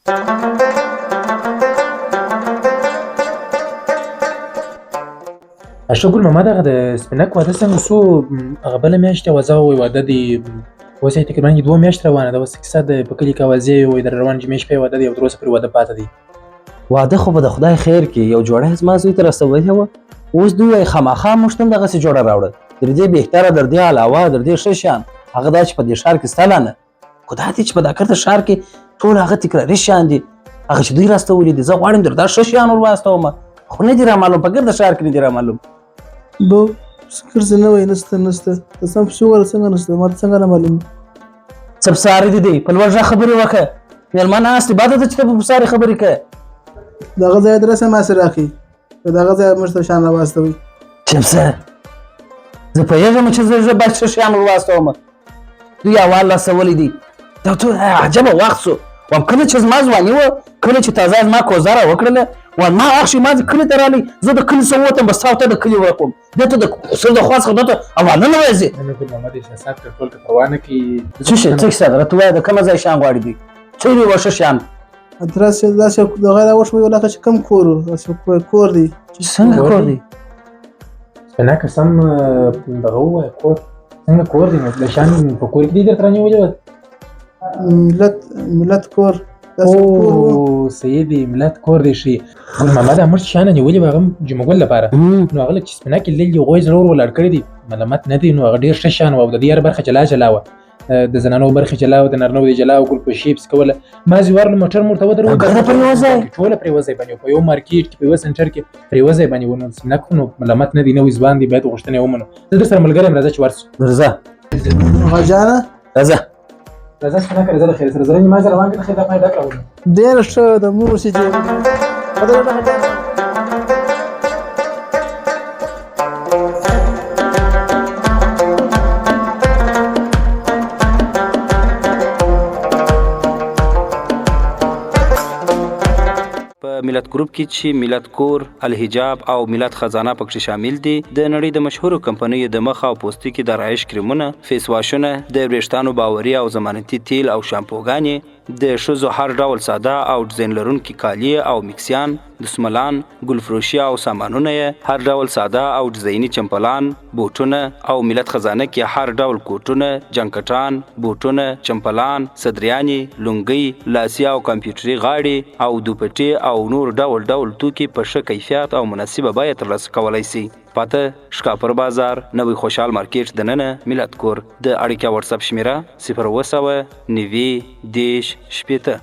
اشوف الماما دغه سپینک واده څنګه سو هغه بله میاشت وځه وایي واده دی اوس یې تقریبا 2 میاشتې روانه ده. اوس کیسه د په کلي کې اوازې وایي در روان جمعې شپې واده دی او تر اوسه پورې واده پاته دی. واده خو به د خدای خیر کړي. یو جوړه زما زوی ته رسولې وه، اوس دوی وایي خامخا موږ ته هم دغسې جوړه راوړه. در دې بهتره در دې علاوه در دې ښه شیان هغه دا چې په دې ښار کې ستا لا نه، خو دا دی چې په دا کټه ښار کې ټول هغه تکراري شیان دي. هغه چې دوی راستولي دي زه غواړم در دا ښه شیان ور واستومه، خو نه دي رامعلوم، په ګرده ښار کې نه دي رامعلوم. بو فکر څه نه وایي، نسته ته سم پسې وګوره څنګه نسته، ما ته څنګه نه معلوم. څه پساري دي دی په لوړ غږ خبرې وکړه. مېلمه ناست دی بده ده چې ته په پساري خبرې کوې. دغه ځای ادرس یې ما سره راکړي، په دغه ځای موږ ته شیان راواستوئ. چپسه زه پوهېږم چې زه باید ښه شیان ور واستومه. دوی اول رسولي دي. دا ټول عجبه وخت سو. وام کله چې زما ځواني وه، کله چې تازه زما کوزاره وکړله، وام ما هغه شي ما کلي ته راغلی، زه د کلي څخه ووتم بس تا ته د کلي ورکوم، دې ته د سل د خوا څخه دې ته حواله نه وایي. نه ګل محمد احساسات کنټرول ته پروا نه کوي. څه شی څه کیسه ده راته ووایه، د کومه ځای شیان غواړي دوی؟ څه دي وښه شیان؟ ادرس یې داسې دغه راوښ وایي لکه چې کوم کور و، داسې کور دی. څنګه کور دی؟ سپینکه سم دغه ووایه کور څنګه کور دی؟ د شیان په کور کې دي درته رانیولي وه؟ ملت کور. او صحیح دی، ملت کور دی. ښي ګل محمد امر چې شیان نیولي وه هغه جمعه ګل لپاره، نو هغه چې سپینکې لیل هغوی زړه ور ولاړ کړي دي ملامت نه دی. نو هغه ډېر ښه شیان وه او د دې هره برخه جلا وه، د زنانو برخې جلا وه، د نارینهو د جلا وه، ګل پوشي پسې کوله. ما ځي ورله موټر مو ورته ودرول ټوله په یوه ځای باندې په یو مارکېټ کې په یوه سنټر کې په یوه ځای باندې ونیول. سپینک خو نو ملامت نه دی، نوی ځوان دی، باید غوښتنه یې ومنو. زه در سره ملګری یم، راځه چې ورسو. راځه هغه جانه راځه راځه سپینکه راځه د خیر سره زره نیمه زه روان کړه خیر دا پای ډک راولم. ډېره ښه د مور اوسې چې ملت ګروپ کې چې ملت کور، الحجاب او ملت خزانه پکې شامل دي. د نړۍ د مشهورو کمپنیو د مخ او پوستکي د آرایش کریمونه، فیس واشونه، د وریښتانو باوري او ضمانتي تیل او شامپوګانې، د ښځو هر ډول ساده او ډیزاین لرونکي کالي او میکسیان، دسملان، ګلفروشي او سامانونه یې، هر ډول ساده او ډیزایني چمپلان، بوټونه او ملت خزانه کې هر ډول کوټونه، جنکټان، بوټونه، چمپلان، صدریانې، لونګۍ، لاسي او کمپیوټري غاړې او دوپټې او نور ډول توکي په ښه کیفیت او مناسبه بیه ترلاسه کولی سي. پاته شکاپور بازار، نوی خوشحال مارکیټ دننه ملت کور. د اړیکه واتساپ شمیره 090 90 10 شپېته.